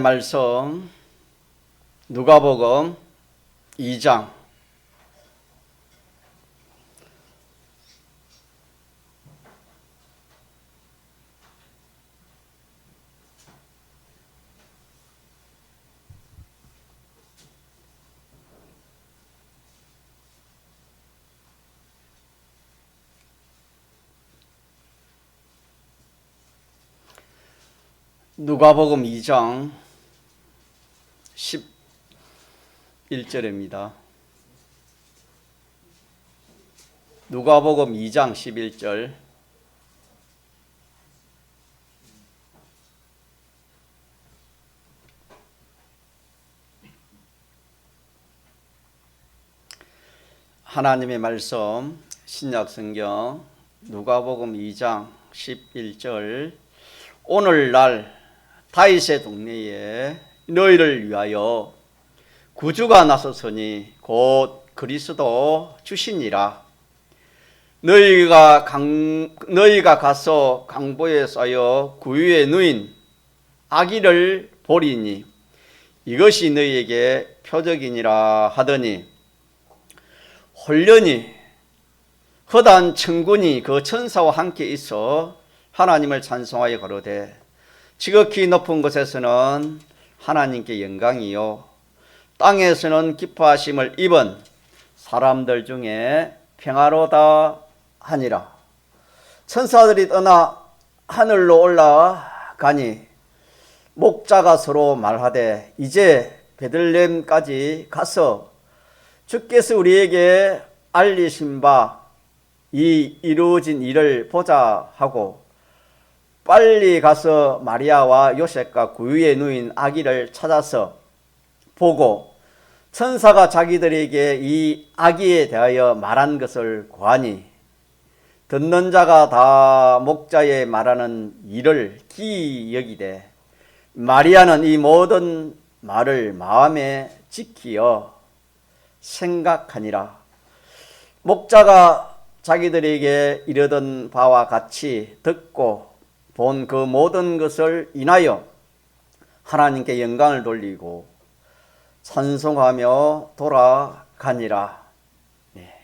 말씀 누가복음 2장 누가복음 2장 11절입니다. 누가복음 2장 11절. 하나님의 말씀 신약성경 누가복음 2장 11절. 오늘날 다윗의 동네에 너희를 위하여 구주가 나섰으니 곧 그리스도 주시니라. 너희가 가서 강보에 쌓여 구유에 누인 아기를 보리니 이것이 너희에게 표적이니라 하더니 홀련히 허다한 천군이 그 천사와 함께 있어 하나님을 찬송하여 가로되 지극히 높은 곳에서는 하나님께 영광이요 땅에서는 기뻐하심을 입은 사람들 중에 평화로다 하니라. 천사들이 떠나 하늘로 올라가니 목자가 서로 말하되 이제 베들레헴까지 가서 주께서 우리에게 알리신 바 이 이루어진 일을 보자 하고 빨리 가서 마리아와 요셉과 구유에 누인 아기를 찾아서 보고 천사가 자기들에게 이 아기에 대하여 말한 것을 고하니 듣는 자가 다 목자의 말하는 일을 기이 여기되 마리아는 이 모든 말을 마음에 지키어 생각하니라. 목자가 자기들에게 이르던 바와 같이 듣고 본 그 모든 것을 인하여 하나님께 영광을 돌리고 찬송하며 돌아가니라.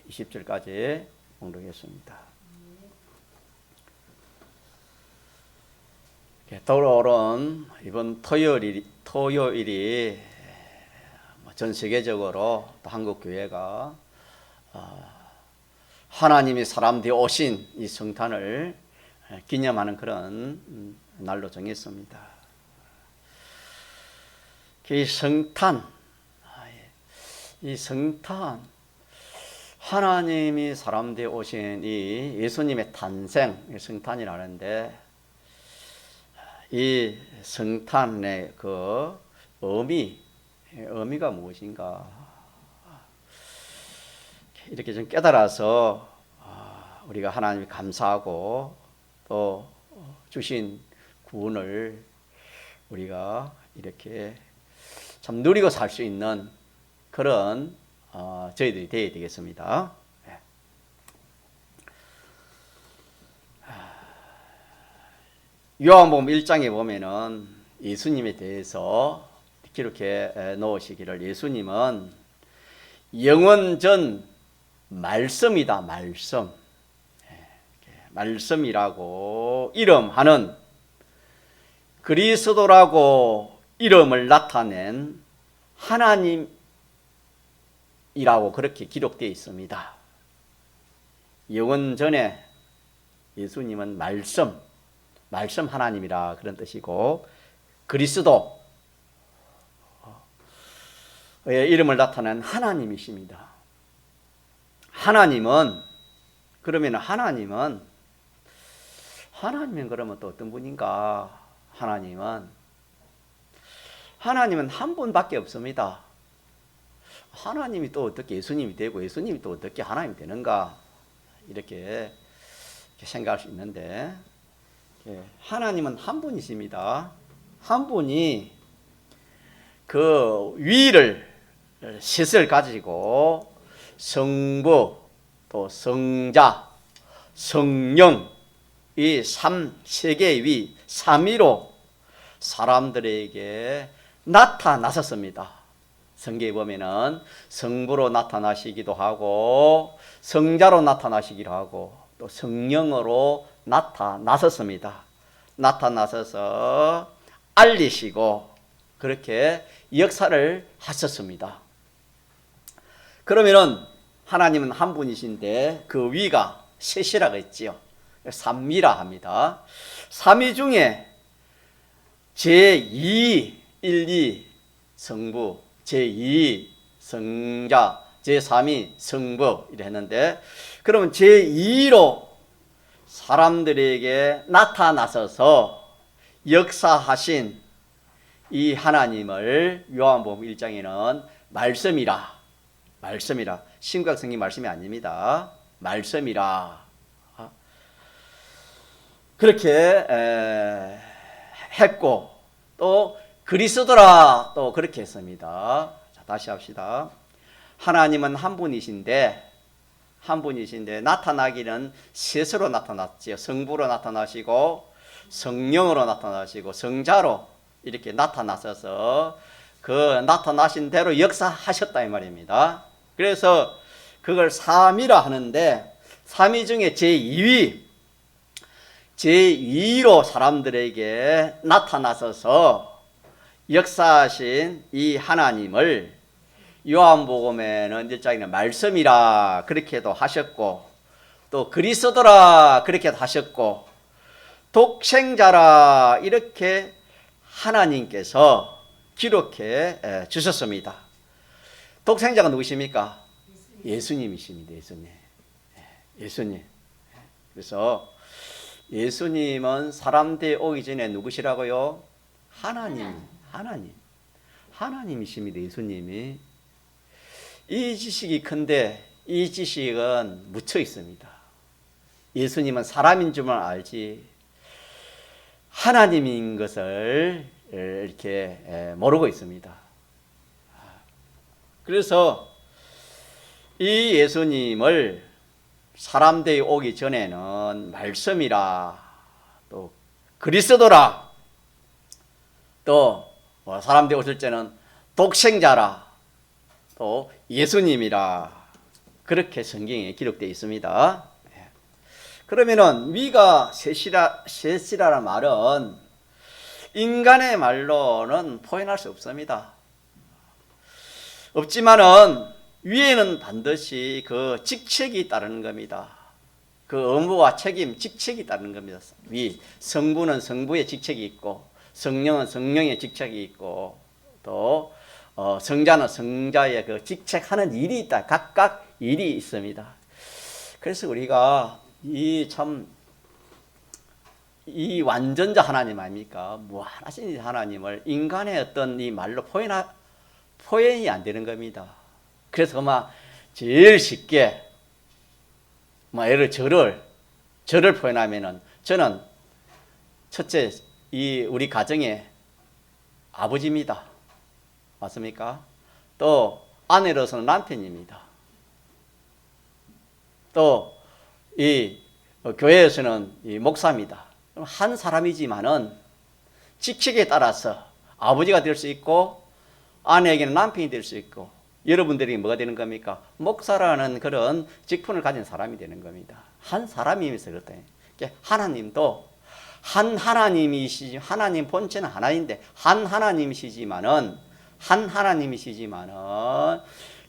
20절까지 봉독했습니다. 돌아오는 이번 토요일이 전 세계적으로 또 한국 교회가 하나님이 사람 되어 오신 이 성탄을 기념하는 그런 날로 정했습니다. 이 성탄, 하나님이 사람 되어 오신 이 예수님의 탄생, 성탄이라는데 이 성탄의 그 의미가 무엇인가? 이렇게 좀 깨달아서 우리가 하나님이 감사하고 또 주신 구원을 우리가 이렇게 참 누리고 살 수 있는 그런 저희들이 되어야 되겠습니다. 요한복음 1장에 보면은 예수님에 대해서 이렇게 놓으시기를 예수님은 영원전 말씀이다. 말씀이라고 이름하는 그리스도라고 이름을 나타낸 하나님이라고 그렇게 기록되어 있습니다. 영원전에 예수님은 말씀 하나님이라 그런 뜻이고 그리스도의 이름을 나타낸 하나님이십니다. 그러면 하나님은 그러면 또 어떤 분인가? 하나님은 한 분밖에 없습니다. 하나님이 또 어떻게 예수님이 되고 예수님이 또 어떻게 하나님이 되는가? 이렇게 생각할 수 있는데 하나님은 한 분이십니다. 한 분이 그 위를 셋을 가지고 성부 또 성자 성령 이 세 개의 위 삼위로 사람들에게 나타나셨습니다. 성경에 보면은 성부로 나타나시기도 하고 성자로 나타나시기도 하고 또 성령으로 나타나셨습니다. 나타나셔서 알리시고 그렇게 역사를 하셨습니다. 그러면은 하나님은 한 분이신데 그 위가 셋이라고 했지요. 삼위라 합니다. 삼위 중에 제2, 1, 2 성부, 제2 성자, 제3이 성부 이래 했는데 그러면 제2로 사람들에게 나타나셔서 역사하신 이 하나님을 요한복음 1장에는 말씀이라 신구약 성경 말씀이 아닙니다. 말씀이라 그렇게 했고 또 그리스도라 또 그렇게 했습니다. 자, 다시 합시다. 하나님은 한 분이신데 나타나기는 셋으로 나타났지요. 성부로 나타나시고 성령으로 나타나시고 성자로 이렇게 나타나셔서 그 나타나신 대로 역사하셨다 이 말입니다. 그래서 그걸 삼위라 하는데 삼위 중에 제2위로 사람들에게 나타나셔서 역사하신 이 하나님을 요한복음에는 1장에는 말씀이라 그렇게도 하셨고 또 그리스도라 그렇게도 하셨고 독생자라 이렇게 하나님께서 기록해 주셨습니다. 독생자가 누구십니까? 예수님이십니다. 예수님. 그래서 예수님은 사람 되어 오기 전에 누구시라고요? 하나님이십니다. 예수님이. 이 지식이 큰데 이 지식은 묻혀 있습니다. 예수님은 사람인 줄만 알지 하나님인 것을 이렇게 모르고 있습니다. 그래서 이 예수님을 사람 되어 오기 전에는 말씀이라 또 그리스도라 또 사람 되어 오실 때는 독생자라 또 예수님이라 그렇게 성경에 기록되어 있습니다. 그러면은 위가 셋이라는 말은 인간의 말로는 표현할 수 없습니다. 없지만은 위에는 반드시 그 직책이 따르는 겁니다. 그 의무와 책임, 직책이 따르는 겁니다. 위 성부는 성부의 직책이 있고 성령은 성령의 직책이 있고 또 성자는 성자의 그 직책하는 일이 있다. 각각 일이 있습니다. 그래서 우리가 이 완전자 하나님 아닙니까? 무한하신 하나님을 인간의 어떤 이 말로 표현이 안 되는 겁니다. 그래서 제일 쉽게 예를 저를 표현하면은 저는 첫째 우리 가정의 아버지입니다. 맞습니까? 또 아내로서는 남편입니다. 또 교회에서는 목사입니다. 한 사람이지만은 직책에 따라서 아버지가 될 수 있고 아내에게는 남편이 될 수 있고 여러분들이 뭐가 되는 겁니까? 목사라는 그런 직분을 가진 사람이 되는 겁니다. 한 사람이면서 그렇다. 하나님도 하나님 본체는 하나인데 한 하나님이시지만은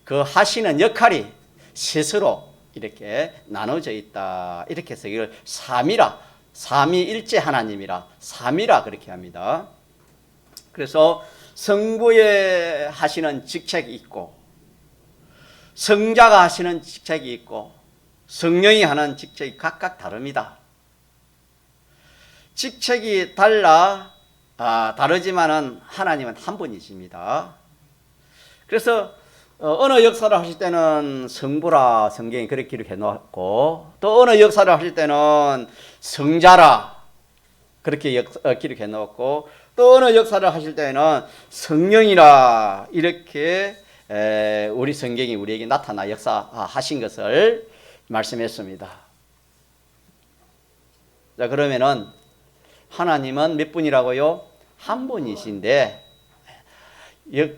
그 하시는 역할이 셋으로 이렇게 나눠져 있다. 이렇게 해서 이걸 삼위일체 하나님이라 삼위라 그렇게 합니다. 그래서 성부에 하시는 직책이 있고 성자가 하시는 직책이 있고 성령이 하는 직책이 각각 다릅니다. 직책이 다르지만은 하나님은 한 분이십니다. 그래서 어느 역사를 하실 때는 성부라 성경이 그렇게 기록해 놓았고 또 어느 역사를 하실 때는 성자라 그렇게 기록해 놓았고 또 어느 역사를 하실 때는 성령이라 이렇게 우리 성경이 우리에게 나타나 역사하신 것을 말씀했습니다. 자, 그러면은 하나님은 몇 분이라고요? 한 분이신데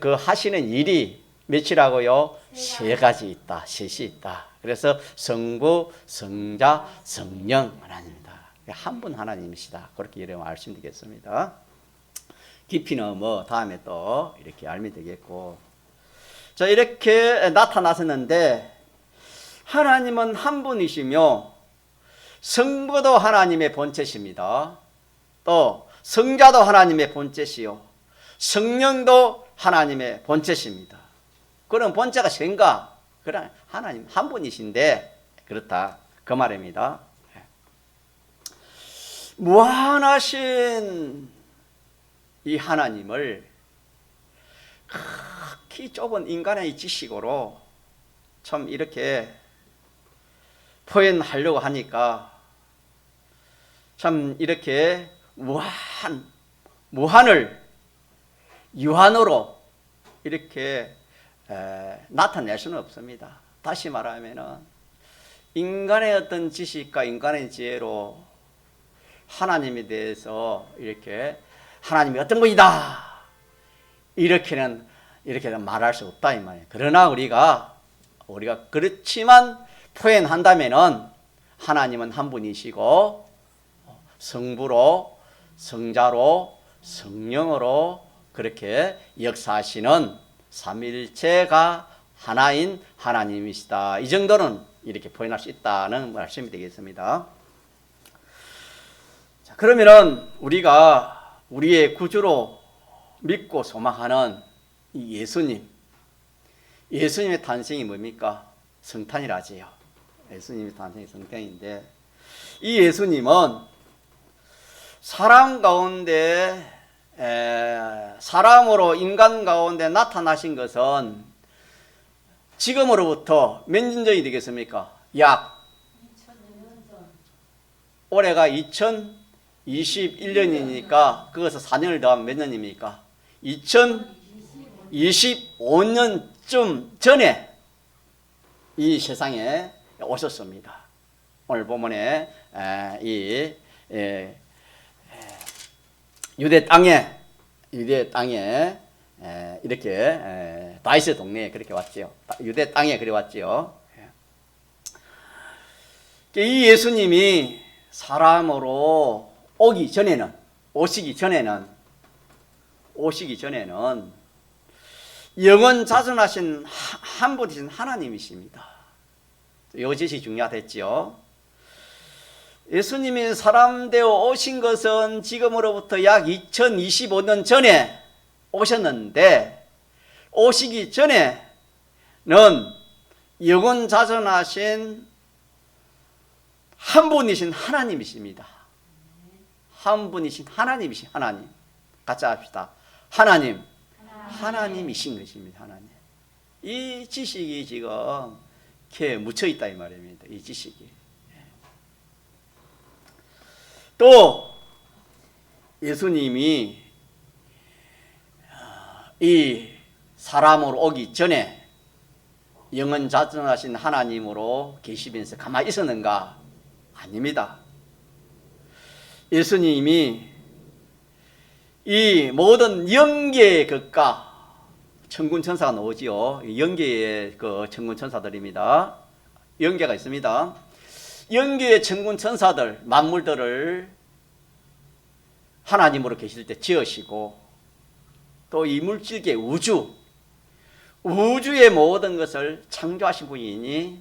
그 하시는 일이 몇이라고요? 세 가지 있다. 셋이 있다. 그래서 성부, 성자, 성령 하나님이다. 한 분 하나님이시다. 그렇게 이렇게 말씀드리겠습니다. 깊이는 뭐 다음에 또 이렇게 알면 되겠고. 자, 이렇게 나타나셨는데 하나님은 한 분이시며 성부도 하나님의 본체십니다. 또 성자도 하나님의 본체시요 성령도 하나님의 본체십니다. 그럼 본체가 셋인가? 그럼 하나님 한 분이신데 그렇다 그 말입니다. 무한하신 이 하나님을 극히 좁은 인간의 지식으로 참 이렇게 표현하려고 하니까 참 이렇게 무한을 유한으로 이렇게 나타낼 수는 없습니다. 다시 말하면은 인간의 어떤 지식과 인간의 지혜로 하나님에 대해서 이렇게 하나님이 어떤 분이다 이렇게는 말할 수 없다 이 말이에요. 그러나 우리가 그렇지만 표현한다면은 하나님은 한 분이시고 성부로 성자로 성령으로 그렇게 역사하시는 삼위일체가 하나인 하나님이시다. 이 정도는 이렇게 표현할 수 있다는 말씀이 되겠습니다. 자, 그러면은 우리가 우리의 구주로 믿고 소망하는 이 예수님의 탄생이 뭡니까? 성탄이라지요. 예수님의 탄생이 성탄인데 이 예수님은 사람 가운데 사람으로 인간 가운데 나타나신 것은 지금으로부터 몇 년 전이 되겠습니까? 약 올해가 2021년이니까 그것을 4년을 더하면 몇 년입니까? 2025년쯤 전에 이 세상에 오셨습니다. 오늘 본문에 이 유대 땅에 이렇게 다윗의 동네에 그렇게 왔지요. 유대 땅에 그래 왔지요. 이 예수님이 사람으로 오시기 전에는 영원 자존하신 한 분이신 하나님이십니다. 이 지식이 중요하겠지요. 예수님이 사람 되어 오신 것은 지금으로부터 약 2025년 전에 오셨는데 오시기 전에는 영원 자존하신 한 분이신 하나님이십니다. 한 분이신 하나님이신 하나님. 같이 합시다. 하나님이신 것입니다. 하나님. 이 지식이 지금 이렇게 묻혀 있다 이 말입니다. 이 지식이. 또 예수님이 이 사람으로 오기 전에 영원 자존하신 하나님으로 계시면서 가만히 있었는가? 아닙니다. 예수님이 이 모든 영계의 것과 천군 천사가 나오지요. 영계의 그 천군 천사들입니다. 영계가 있습니다. 영계의 천군 천사들, 만물들을 하나님으로 계실 때 지으시고 또 이 물질계 우주의 모든 것을 창조하신 분이니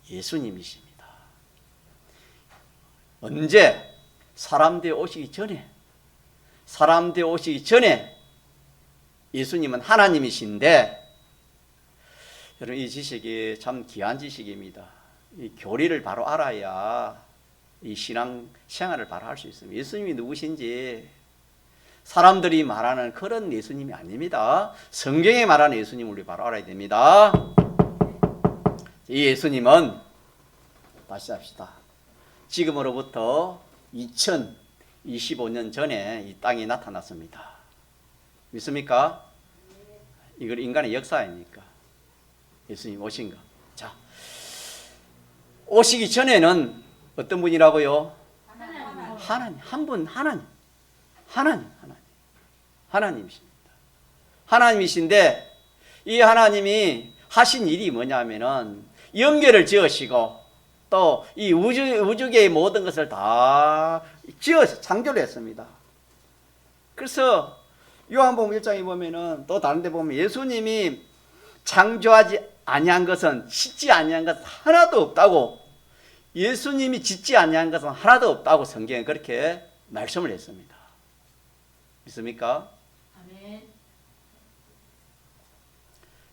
예수님이십니다. 언제? 사람 되어 오시기 전에 예수님은 하나님이신데 여러분 이 지식이 참 귀한 지식입니다. 이 교리를 바로 알아야 이 신앙 생활을 바로 할 수 있습니다. 예수님이 누구신지 사람들이 말하는 그런 예수님이 아닙니다. 성경에 말하는 예수님을 우리 바로 알아야 됩니다. 이 예수님은 다시 합시다. 지금으로부터 2025년 전에 이 땅에 나타났습니다. 믿습니까? 이걸 인간의 역사 아닙니까? 예수님 오신 거. 자, 오시기 전에는 어떤 분이라고요? 하나님, 한 분 하나님이십니다. 하나님이신데 이 하나님이 하신 일이 뭐냐면은 영계를 지으시고 또 이 우주계의 모든 것을 다 창조를 했습니다. 그래서 요한복음 1장에 보면은 또 다른 데 보면 예수님이 창조하지 아니한 것은 짓지 아니한 것은 하나도 없다고, 예수님이 짓지 아니한 것은 하나도 없다고 성경에 그렇게 말씀을 했습니다. 믿습니까? 아멘.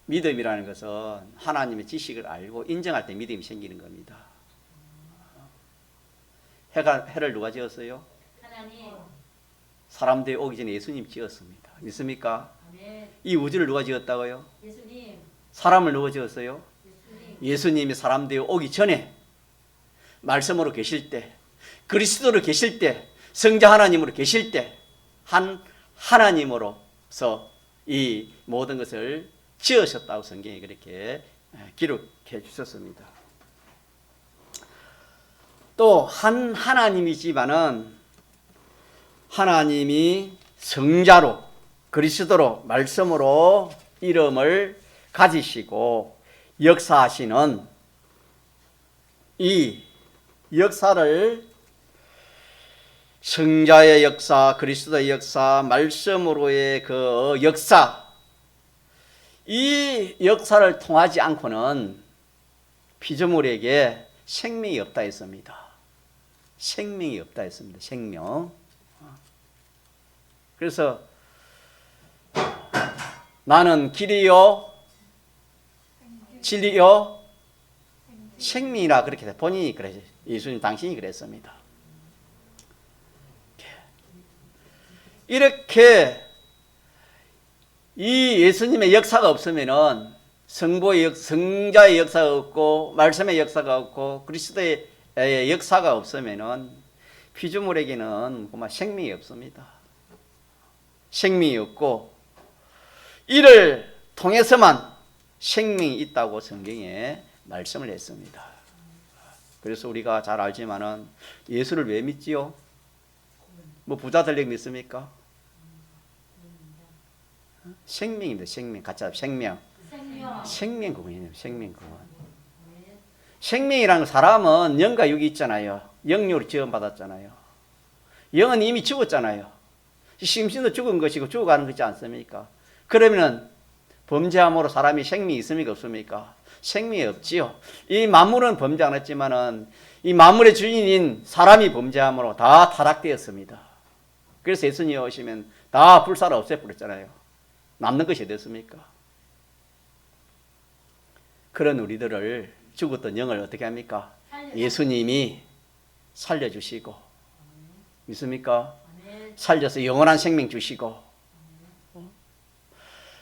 믿음이라는 것은 하나님의 지식을 알고 인정할 때 믿음이 생기는 겁니다. 해를 누가 지었어요? 하나님. 사람들이 오기 전에 예수님 지었습니다. 믿습니까? 아멘. 이 우주를 누가 지었다고요? 예수님. 사람을 누가 지었어요? 예수님. 예수님이 사람들이 오기 전에 말씀으로 계실 때, 그리스도로 계실 때, 성자 하나님으로 계실 때 한 하나님으로서 이 모든 것을 지으셨다고 성경이 그렇게 기록해 주셨습니다. 또 한 하나님이지만은 하나님이 성자로 그리스도로 말씀으로 이름을 가지시고 역사하시는 이 역사를 성자의 역사, 그리스도의 역사, 말씀으로의 그 역사, 이 역사를 통하지 않고는 피조물에게 생명이 없다 했습니다. 생명이 없다 했습니다. 생명. 그래서 나는 길이요, 진리요, 생명이라 그렇게 본인이 그랬어요. 예수님 당신이 그랬습니다. 이렇게 이 예수님의 역사가 없으면은 성자의 역사가 없고 말씀의 역사가 없고 그리스도의 역사가 없으면은 피조물에게는 정말 생명이 없습니다. 생명이 없고 이를 통해서만 생명이 있다고 성경에 말씀을 했습니다. 그래서 우리가 잘 알지만은 예수를 왜 믿지요? 뭐 부자들에게 믿습니까? 생명입니다. 생명. 같이 합시다. 생명. 생명 구원이에요. 생명 구원. 생명이라는 사람은 영과 육이 있잖아요. 영육으로 지원받았잖아요. 영은 이미 죽었잖아요. 심신도 죽은 것이고 죽어가는 것이지 않습니까? 그러면은 범죄함으로 사람이 생명이 있습니까? 없습니까? 생명이 없지요. 이 만물은 범죄 안 했지만은 이 만물의 주인인 사람이 범죄함으로 다 타락되었습니다. 그래서 예수님이 오시면 다 불사를 없애버렸잖아요. 남는 것이 됐습니까? 그런 우리들을 죽었던 영을 어떻게 합니까? 예수님이 살려주시고, 믿습니까? 살려서 영원한 생명 주시고,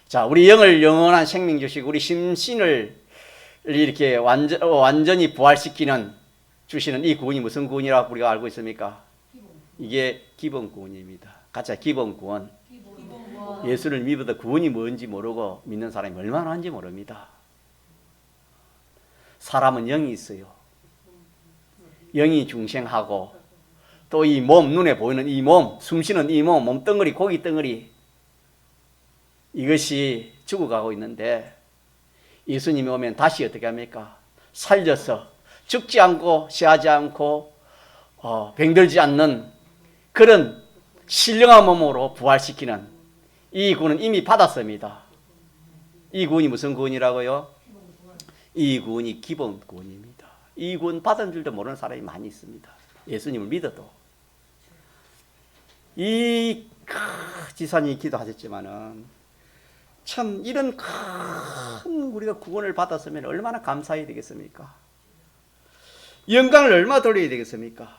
자, 우리 영을 영원한 생명 주시고, 우리 심신을 이렇게 완전히 부활시키는, 주시는 이 구원이 무슨 구원이라고 우리가 알고 있습니까? 이게 기본 구원입니다. 같이 기본 구원. 예수를 믿어도 구원이 뭔지 모르고 믿는 사람이 얼마나 많은지 모릅니다. 사람은 영이 있어요. 영이 중생하고 또 이 몸, 눈에 보이는 이 몸, 숨쉬는 이 몸, 몸덩어리, 고기덩어리, 이것이 죽어가고 있는데 예수님이 오면 다시 어떻게 합니까? 살려서 죽지 않고 쉬하지 않고 병들지 않는 그런 신령한 몸으로 부활시키는 이 구원은 이미 받았습니다. 이 구원이 무슨 구원이라고요? 이 구원이 기본 구원입니다. 이 구원 받은 줄도 모르는 사람이 많이 있습니다. 예수님을 믿어도. 이 지사님이 기도하셨지만은 참 이런 큰 우리가 구원을 받았으면 얼마나 감사해야 되겠습니까? 영광을 얼마나 돌려야 되겠습니까?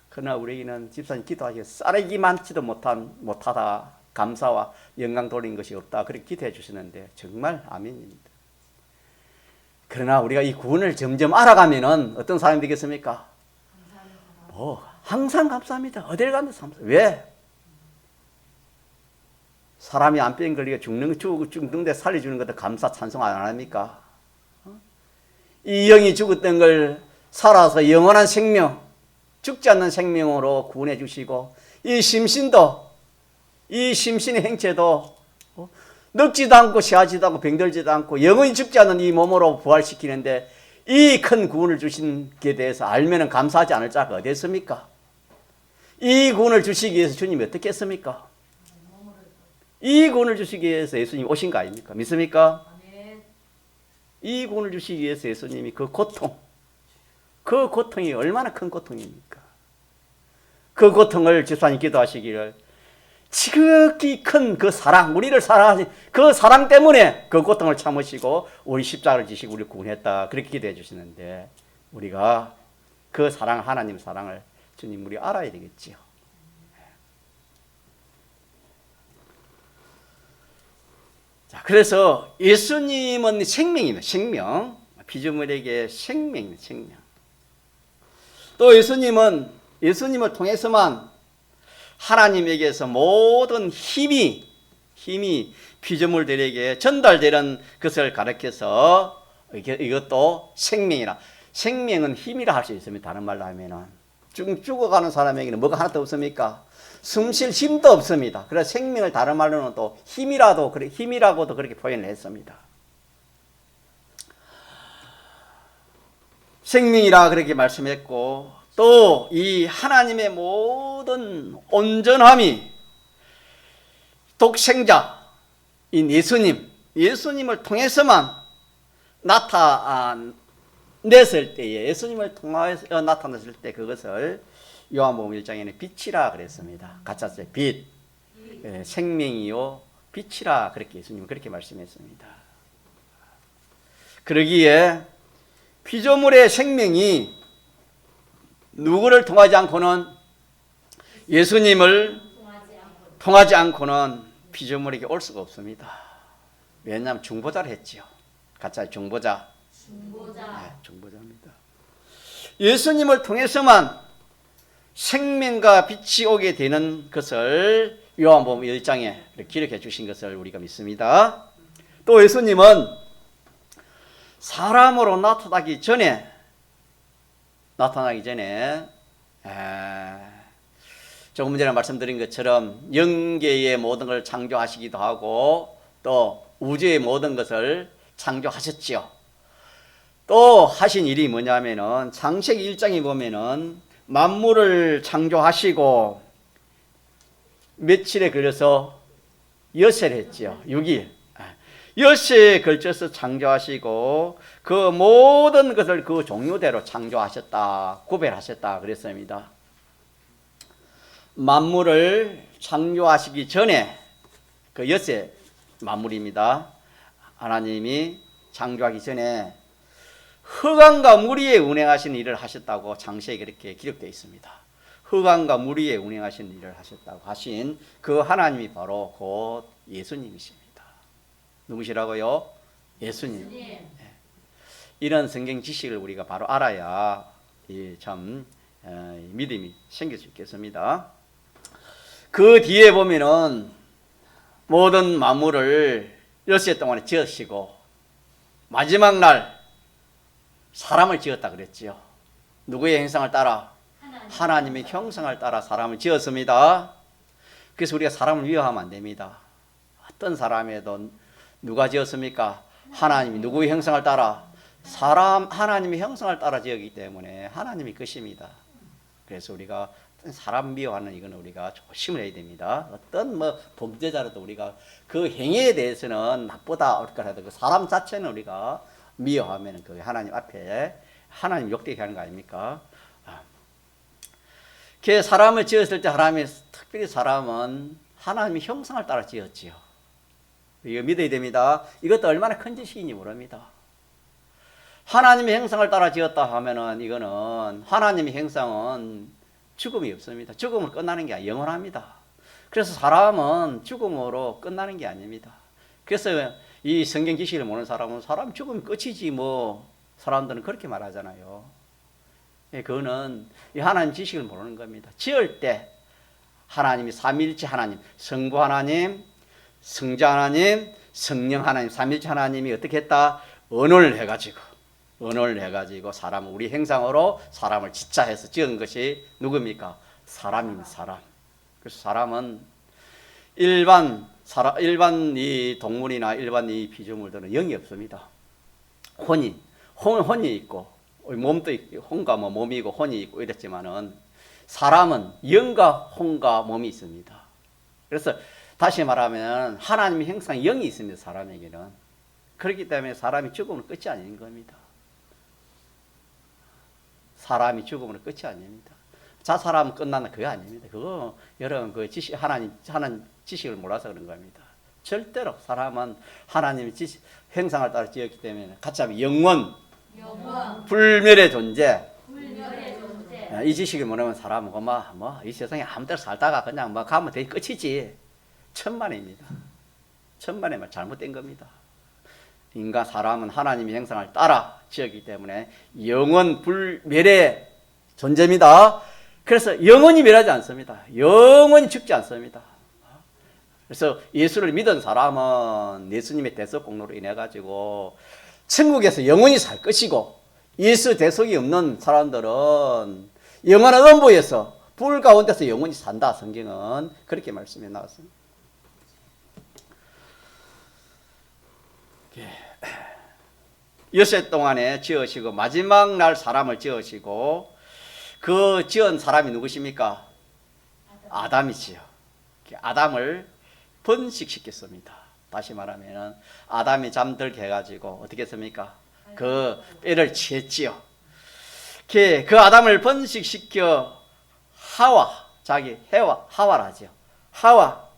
그러나 우리에게는 집사님 기도하시고 쌀이기 많지도 못하다 감사와 영광 돌린 것이 없다 그렇게 기도해 주시는데 정말 아멘입니다. 그러나 우리가 이 구원을 점점 알아가면은 어떤 사람이 되겠습니까? 항상 감사합니다. 어딜 가도 감사. 왜? 사람이 암병 걸리게 죽는데 살려주는 것도 감사 찬송 안 합니까? 이 영이 죽었던 걸 살아서 영원한 생명, 죽지 않는 생명으로 구원해 주시고 이 심신도 이 심신의 행체도 늙지도 않고 시하지도 않고 병들지도 않고 영원히 죽지 않는 이 몸으로 부활시키는데 이 큰 구원을 주신 게 대해서 알면은 감사하지 않을 자가 어디 있습니까? 이 구원을 주시기 위해서 주님이 어떻게 했습니까? 이 구원을 주시기 위해서 예수님이 오신 거 아닙니까? 믿습니까? 이 구원을 주시기 위해서 예수님이 그 고통이 얼마나 큰 고통입니까? 그 고통을 집사님 기도하시기를 지극히 큰 그 사랑, 우리를 사랑하신 그 사랑 때문에 그 고통을 참으시고 우리 십자가를 지시고 우리를 구원했다. 그렇게 기도해 주시는데 우리가 그 사랑, 하나님 사랑을 주님 우리 알아야 되겠지요. 자, 그래서 예수님은 생명입니다. 생명. 피조물에게 생명입니다. 생명. 또 예수님을 통해서만 하나님에게서 모든 힘이 피조물들에게 전달되는 것을 가르쳐서 이것도 생명이라. 생명은 힘이라 할 수 있습니다. 다른 말로 하면은 죽어가는 사람에게는 뭐가 하나도 없습니까? 숨 쉴 힘도 없습니다. 그래서 생명을 다른 말로는 또 힘이라고도 그렇게 표현을 했습니다. 생명이라 그렇게 말씀했고 또 이 하나님의 모든 온전함이 독생자인 예수님을 통해서만 나타냈을 때에 예수님을 통하여서 나타났을 때 그것을 요한복음 1장에는 빛이라 그랬습니다. 같이 썼어요. 빛. 생명이요 빛이라 그렇게 예수님은 그렇게 말씀했습니다. 그러기에 피조물의 생명이 누구를 통하지 않고는 예수님을 통하지 않고는 피조물에게 올 수가 없습니다. 왜냐하면 중보자를 했지요. 같이 중보자. 네, 중보자입니다. 예수님을 통해서만 생명과 빛이 오게 되는 것을 요한복음 1장에 기록해 주신 것을 우리가 믿습니다. 또 예수님은 사람으로 나타나기 전에 조금 전에 말씀드린 것처럼 영계의 모든 걸 창조하시기도 하고 또 우주의 모든 것을 창조하셨지요. 또 하신 일이 뭐냐면은 창세기 1장에 보면은 만물을 창조하시고 며칠에 걸려서 엿새를 했지요. 6일. 엿새에 걸쳐서 창조하시고 그 모든 것을 그 종류대로 창조하셨다. 구별하셨다. 그랬습니다. 만물을 창조하시기 전에 그 엿새 만물입니다. 하나님이 창조하기 전에 흑암과 물 위에 운행하신 일을 하셨다고 창세기에 그렇게 기록되어 있습니다. 흑암과 물 위에 운행하신 일을 하셨다고 하신 그 하나님이 바로 곧 예수님이십니다. 누구시라고요? 예수님. 네. 이런 성경 지식을 우리가 바로 알아야 참 믿음이 생길 수 있겠습니다. 그 뒤에 보면은 모든 만물을 엿새 동안에 지으시고 마지막 날 사람을 지었다 그랬지요. 누구의 형상을 따라? 하나님의 형상을 따라 사람을 지었습니다. 그래서 우리가 사람을 미워하면 안 됩니다. 어떤 사람에도 누가 지었습니까? 하나님이 누구의 형상을 따라? 하나님의 형상을 따라 지었기 때문에 하나님이 것입니다. 그래서 우리가 사람 미워하는 이거는 우리가 조심을 해야 됩니다. 어떤 범죄자라도 우리가 그 행위에 대해서는 나쁘다 할까라도 그 사람 자체는 우리가 미워하면 그 하나님 앞에 하나님 욕되게 하는 거 아닙니까? 그 사람을 지었을 때 특별히 사람은 하나님의 형상을 따라 지었지요. 이거 믿어야 됩니다. 이것도 얼마나 큰 지식인지 모릅니다. 하나님의 형상을 따라 지었다 하면은 이거는 하나님의 형상은 죽음이 없습니다. 죽음으로 끝나는 게 아니라 영원합니다. 그래서 사람은 죽음으로 끝나는 게 아닙니다. 그래서 이 성경 지식을 모르는 사람은 사람 죽으면 끝이지 사람들은 그렇게 말하잖아요. 그거는 이 하나님 지식을 모르는 겁니다. 지을 때 하나님이 삼위일체 하나님, 성부 하나님, 성자 하나님, 성령 하나님, 삼위일체 하나님이 어떻게 했다? 언어를 해가지고 사람을 우리 형상으로 사람을 지자해서 지은 것이 누굽니까? 사람입니다. 사람. 그래서 사람은 일반 일반 이 동물이나 일반 이 피조물들은 영이 없습니다. 혼이 있고 몸도 있고 혼과 뭐 몸이 있고 혼이 있고 이랬지만은 사람은 영과 혼과 몸이 있습니다. 그래서 다시 말하면 하나님의 형상 영이 있습니다. 사람에게는. 그렇기 때문에 사람이 죽으면 끝이 아닌 겁니다. 사람이 죽으면 끝이 아닙니다. 자살하면 끝나는 그거 아닙니다. 그거 여러분 그 하나님 지식을 몰라서 그런 겁니다. 절대로 사람은 하나님의 형상을 따라 지었기 때문에 같이 하면 영원 불멸의 존재. 이 지식을 모르면 사람은 이 세상에 아무 데나 살다가 그냥 가면 되게 끝이지. 천만입니다. 천만의 말 잘못된 겁니다. 사람은 하나님의 형상을 따라 지었기 때문에 영원 불멸의 존재입니다. 그래서 영원히 멸하지 않습니다. 영원히 죽지 않습니다. 그래서 예수를 믿은 사람은 예수님의 대속 공로로 인해 가지고 천국에서 영원히 살 것이고, 예수 대속이 없는 사람들은 영원한 음부에서 불 가운데서 영원히 산다. 성경은 그렇게 말씀해 나왔습니다. 여섯 동안에 지으시고 마지막 날 사람을 지으시고, 그 지은 사람이 누구십니까? 아담이지요. 아담을 번식시켰습니다. 다시 말하면 아담이 잠들게 해가지고 어떻게 했습니까? 그 뼈를 취했지요. 그 아담을 번식시켜 하와라죠. 하와,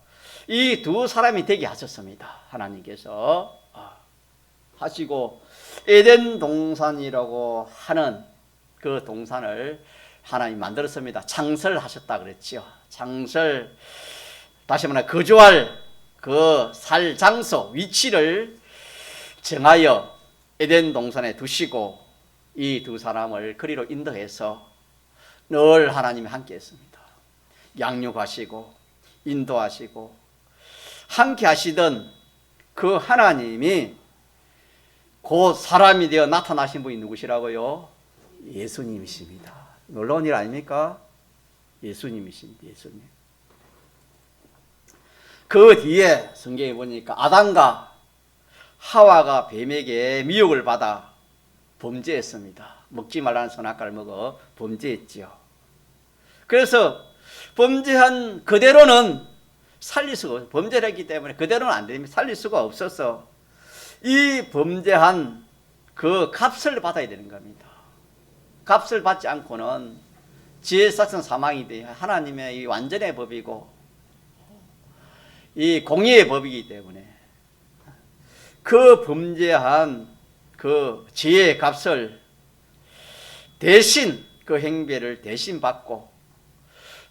이 두 사람이 되게 하셨습니다. 하나님께서 하시고, 에덴 동산이라고 하는 그 동산을 하나님 만들었습니다. 창설하셨다 그랬지요. 창설, 다시 말해 거주할 그 살 장소, 위치를 정하여 에덴 동산에 두시고, 이 두 사람을 그리로 인도해서 늘 하나님이 함께 했습니다. 양육하시고 인도하시고 함께 하시던 그 하나님이 곧 사람이 되어 나타나신 분이 누구시라고요? 예수님이십니다. 놀라운 일 아닙니까? 예수님이십니다. 예수님. 그 뒤에 성경에 보니까 아담과 하와가 뱀에게 미혹을 받아 범죄했습니다. 먹지 말라는 선악과를 먹어 범죄했지요. 그래서 범죄한 그대로는 살릴 수가 없어요. 범죄를 했기 때문에 그대로는 안 됩니다. 살릴 수가 없어서 이 범죄한 그 값을 받아야 되는 겁니다. 값을 받지 않고는 지혜사성 사망이 돼요. 하나님의 이 완전의 법이고 이 공의의 법이기 때문에 그 범죄한 그 지혜의 값을 대신, 그 행배를 대신 받고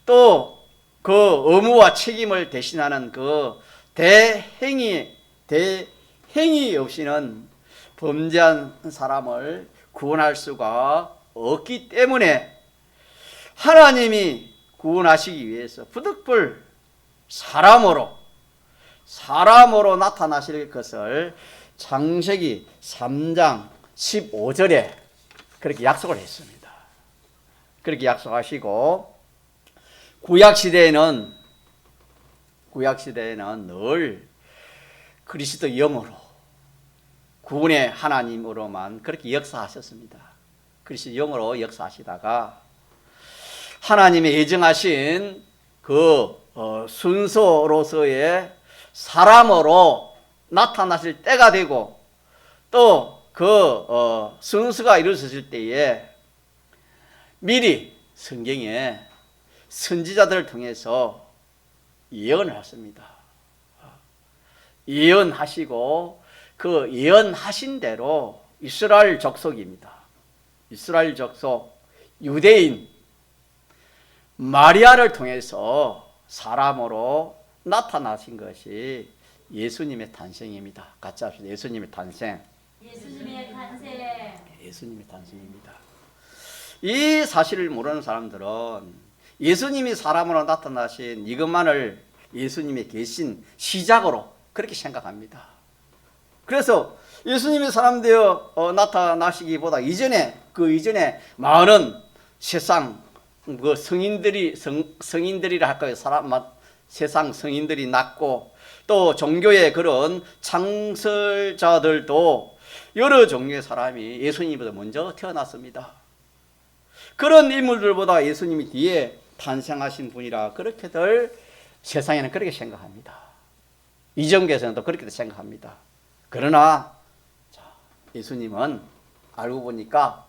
또 그 의무와 책임을 대신하는 그 대행위 없이는 범죄한 사람을 구원할 수가 없기 때문에 하나님이 구원하시기 위해서 부득불 사람으로 나타나실 것을 창세기 3장 15절에 그렇게 약속을 했습니다. 그렇게 약속하시고 구약시대에는 늘 그리스도 영으로 구원의 하나님으로만 그렇게 역사하셨습니다. 그리스도 영으로 역사하시다가 하나님의 예정하신 그 순서로서의 사람으로 나타나실 때가 되고 또 그 순서가 이루어졌을 때에 미리 성경에 선지자들을 통해서 예언을 했습니다. 예언하시고 그 예언하신 대로 이스라엘 족속입니다. 이스라엘 족속 유대인 마리아를 통해서 사람으로 나타나신 것이 예수님의 탄생입니다. 같이 합시다. 예수님의 탄생. 예수님의 탄생. 예수님의 탄생입니다. 이 사실을 모르는 사람들은 예수님이 사람으로 나타나신 이것만을 예수님의 계신 시작으로 그렇게 생각합니다. 그래서 예수님이 사람 되어 나타나시기보다 그 이전에 많은 세상 그 성인들이라 할까요? 세상 성인들이 낳고 또 종교의 그런 창설자들도 여러 종류의 사람이 예수님보다 먼저 태어났습니다. 그런 인물들보다 예수님이 뒤에 탄생하신 분이라 그렇게들 세상에는 그렇게 생각합니다. 이정교에서는 또 그렇게 생각합니다. 그러나 예수님은 알고 보니까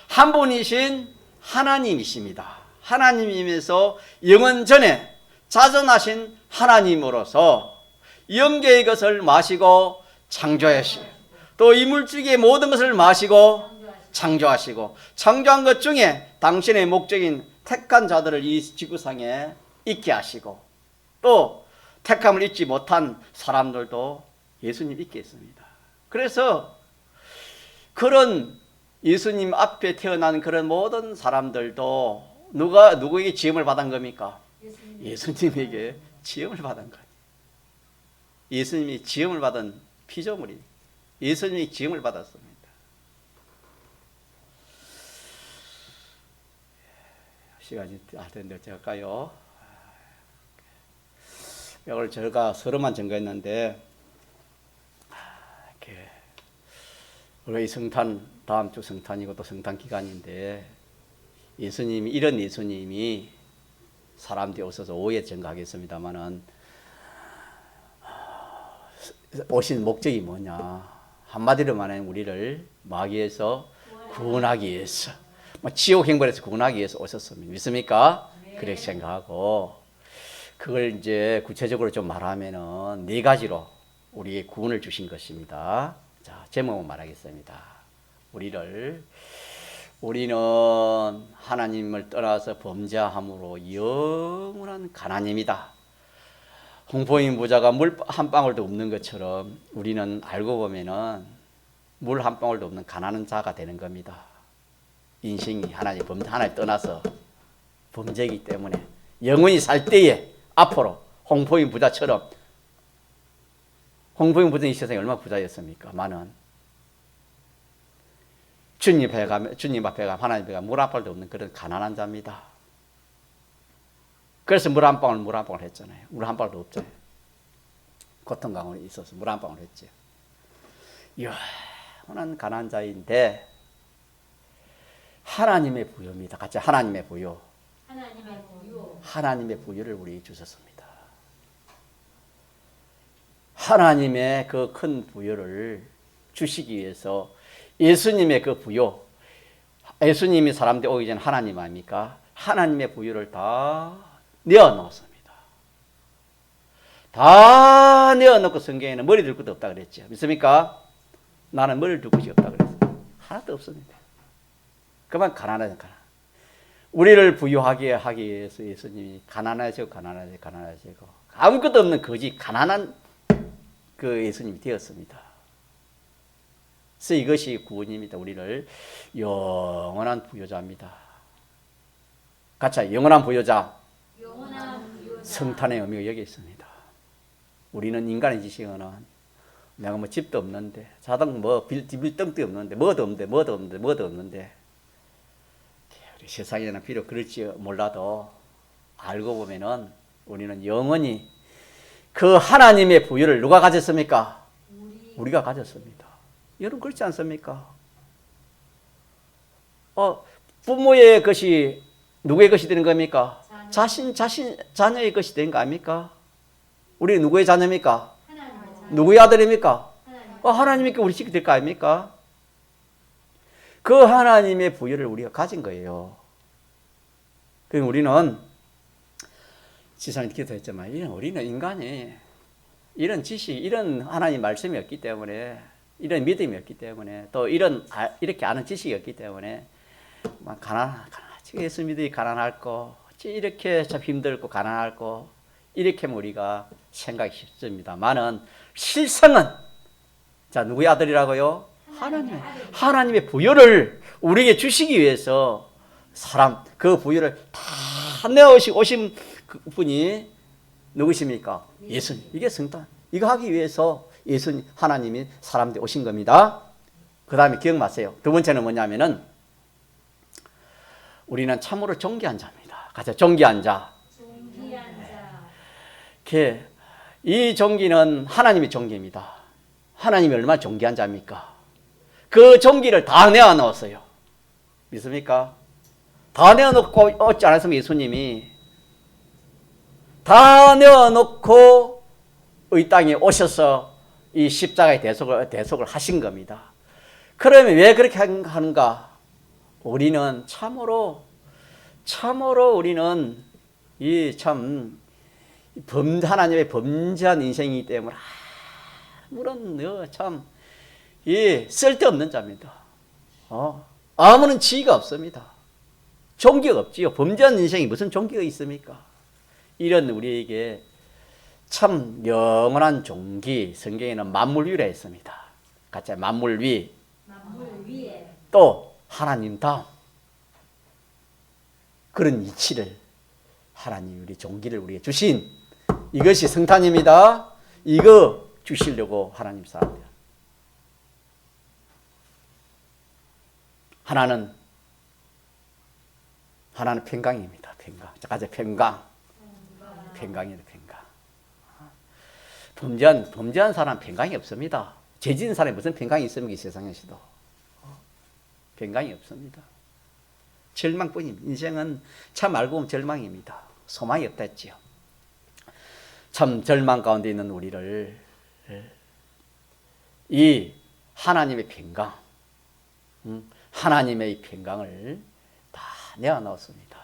한 분이신 하나님이십니다. 하나님이면서 영원 전에 자존하신 하나님으로서 영계의 것을 마시고 창조하시고 또 이물질의 모든 것을 마시고 창조하시고 창조한 것 중에 당신의 목적인 택한 자들을 이 지구상에 있게 하시고 또 택함을 잊지 못한 사람들도 예수님 있게 했습니다. 그래서 그런 예수님 앞에 태어난 그런 모든 사람들도 누구에게 지음을 받은 겁니까? 예수님에게 지음을 받은 거예요. 예수님이 지음을 받은 피조물이 예수님이 지음을 받았습니다. 시간이 다 됐는데 어찌 할까요? 오늘 제가 서로만 증거했는데 이렇게 우리 성탄 다음 주 성탄이고 또 성탄 기간인데 예수님이 이런 예수님이 사람들이 오셔서 오해 증거하겠습니다만은 오신 목적이 뭐냐 한마디로 말하면 우리를 마귀에서 구원하기 위해서 지옥 행벌에서 구원하기 위해서 오셨습니다. 믿습니까? 네. 그렇게 생각하고 그걸 이제 구체적으로 좀 말하면은 네 가지로 우리의 구원을 주신 것입니다. 자, 제목을 말하겠습니다. 우리는 하나님을 떠나서 범죄함으로 영원한 가난입니다. 홍포인 부자가 물 한 방울도 없는 것처럼 우리는 알고 보면은 물 한 방울도 없는 가난한 자가 되는 겁니다. 인생이 하나님 떠나서 범죄이기 때문에 영원히 살 때에 앞으로 홍포인 부자처럼 홍포인 부자는 이 세상에 얼마나 부자였습니까? 많은 주님 앞에 가면 하나님 앞에 가면 물 한 방울도 없는 그런 가난한 자입니다. 그래서 물 한 방울 했잖아요. 물 한 방울도 없잖아요. 고통 가운데 있어서 물 한 방울 했죠. 영원한 가난한 자인데 하나님의 부요입니다. 같이 하나님의 부요. 하나님의 부요를 우리에게 주셨습니다. 하나님의 그 큰 부요를 주시기 위해서 예수님의 그 부요, 예수님이 사람들 오기 전에 하나님 아닙니까? 하나님의 부요를 다 내어놓습니다. 다 내어놓고 성경에는 머리 들 것도 없다 그랬죠. 믿습니까? 나는 머리를 둘 것이 없다 그랬어요. 하나도 없습니다. 그만 가난하죠. 우리를 부유하게 하기 위해서 예수님이 가난하시고 아무것도 없는 거지 가난한 그 예수님이 되었습니다. 그래서 이것이 구원입니다. 우리를 영원한 부유자입니다. 같이 영원한 부유자. 성탄의 의미가 여기 있습니다. 우리는 인간의 지식은 내가 뭐 집도 없는데 자동 뭐 빌등도 없는데 뭐도 없는데 우리 세상에는 비록 그럴지 몰라도 알고 보면은 우리는 영원히 그 하나님의 부유를 누가 가졌습니까? 우리가 가졌습니다. 여러분 그렇지 않습니까? 부모의 것이 누구의 것이 되는 겁니까? 자녀의 것이 되는 거 아닙니까? 우리 누구의 자녀입니까? 누구의 아들입니까? 하나님께 우리 지게 될 거 아닙니까? 그 하나님의 부여를 우리가 가진 거예요. 그럼 우리는 지상에 기도했지만 우리는 인간이 이런 지식, 이런 하나님 말씀이 없기 때문에 이런 믿음이 없기 때문에 또 이렇게 아는 지식이 없기 때문에 예수 믿으니 가난할 거 이렇게 참 힘들고 가난할 거 이렇게 우리가 생각이 쉽습니다만은 실상은 누구의 아들이라고요? 하나님의 부여를 우리에게 주시기 위해서 그 부여를 다 내어오신 그 분이 누구십니까? 예수님. 이게 성탄. 이거 하기 위해서 예수님, 하나님이 사람들이 오신 겁니다. 그 다음에 기억나세요. 두 번째는 뭐냐면은 우리는 참으로 존귀한 자입니다. 같이 존귀한 자. 이 종기는 하나님의 종기입니다. 하나님이 얼마나 존귀한 자입니까? 그 종기를 다 내어놓았어요. 믿습니까? 다 내어놓고 어찌 않았으면 예수님이 다 내어놓고 이 땅에 오셔서 이 십자가의 대속을 하신 겁니다. 그러면 왜 그렇게 하는가? 우리는 참으로 우리는 하나님의 범죄한 인생이기 때문에 아무런 쓸데없는 자입니다. 아무런 지위가 없습니다. 종기가 없지요. 범죄한 인생이 무슨 종기가 있습니까? 이런 우리에게 참 영원한 종기, 성경에는 만물위라 했습니다. 같이 만물위, 또 하나님 다음 그런 이치를 하나님 우리 종기를 우리에게 주신 이것이 성탄입니다. 이거 주시려고 하나님 사람들. 하나는 평강입니다. 평강. 가자 평강이다. 평강. 범죄한 사람 평강이 없습니다. 죄 지은 사람이 무슨 평강이 있습니까? 이 세상에서도. 평강이 없습니다. 절망뿐입니다. 인생은 참 알고 보면 절망입니다. 소망이 없다 했지요. 참 절망 가운데 있는 우리를 이 하나님의 평강, 하나님의 평강을 다 내어놓습니다.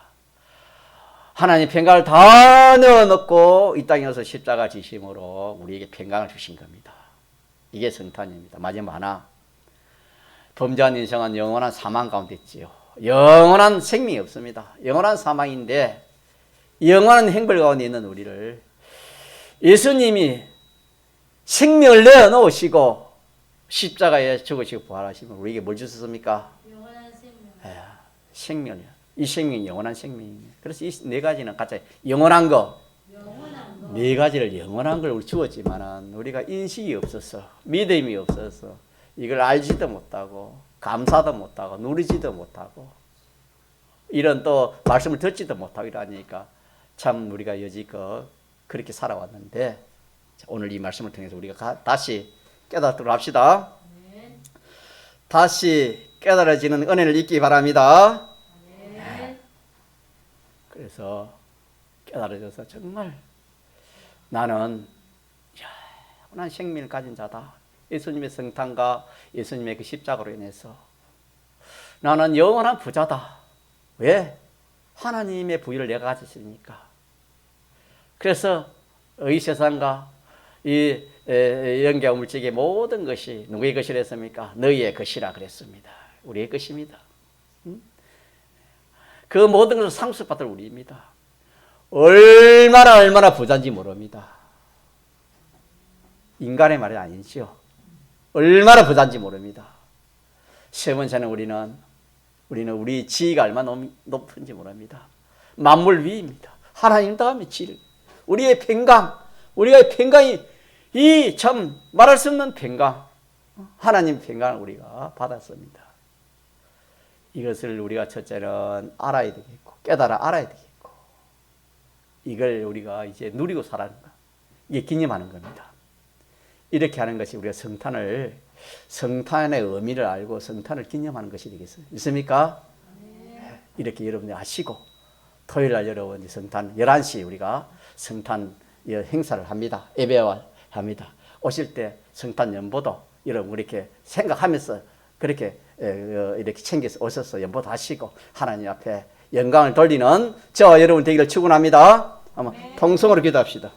하나님 평강을 다 내어놓고 이 땅에 와서 십자가 지심으로 우리에게 평강을 주신 겁니다. 이게 성탄입니다. 마지막 하나, 범죄한 인생은 영원한 사망 가운데 있지요. 영원한 생명이 없습니다. 영원한 사망인데 영원한 행벌 가운데 있는 우리를 예수님이 생명을 내어놓으시고 십자가에 죽으시고 부활하시면 우리에게 뭘 주셨습니까? 영원한 생명. 생명이요. 이 생명이 영원한 생명이에요. 그래서 이 네 가지는 같이 영원한 거. 네 가지를 영원한 걸 우리 주었지만은 우리가 인식이 없어서 믿음이 없어서 이걸 알지도 못하고 감사도 못하고 누리지도 못하고 이런 또 말씀을 듣지도 못하고 이러니까 참 우리가 여지껏 그렇게 살아왔는데 오늘 이 말씀을 통해서 우리가 다시 깨닫도록 합시다. 다시 깨달아지는 은혜를 잊기 바랍니다. 그래서 깨달아져서 정말 나는 영원한 생명을 가진 자다. 예수님의 성탄과 예수님의 그 십자가로 인해서 나는 영원한 부자다. 왜? 하나님의 부유를 내가 가졌으니까. 그래서 이 세상과 이 영계와 물질의 모든 것이 누구의 것이라 했습니까? 너희의 것이라 그랬습니다. 우리의 것입니다. 그 모든 것을 상속받을 우리입니다. 얼마나 부자인지 모릅니다. 인간의 말이 아니죠. 얼마나 부자인지 모릅니다. 세 번째는 우리는 우리 지위가 얼마나 높은지 모릅니다. 만물 위입니다. 하나님 다음에 지를. 우리의 평강이 이 참 말할 수 없는 평강, 하나님 평강을 우리가 받았습니다. 이것을 우리가 첫째는 알아야 되겠고 깨달아 알아야 되겠고 이걸 우리가 이제 누리고 살아가는 것, 이게 기념하는 겁니다. 이렇게 하는 것이 우리가 성탄의 의미를 알고 성탄을 기념하는 것이 되겠어요. 있습니까? 네. 이렇게 여러분들 아시고 토요일 날 여러분 성탄 11시 우리가 성탄 행사를 합니다. 예배와 합니다. 오실 때 성탄 연보도 여러분 이렇게 생각하면서 그렇게 이렇게 챙겨서 오셔서 연보도 하시고 하나님 앞에 영광을 돌리는 저와 여러분 되기를 축원합니다. 한번 통성으로 기도합시다.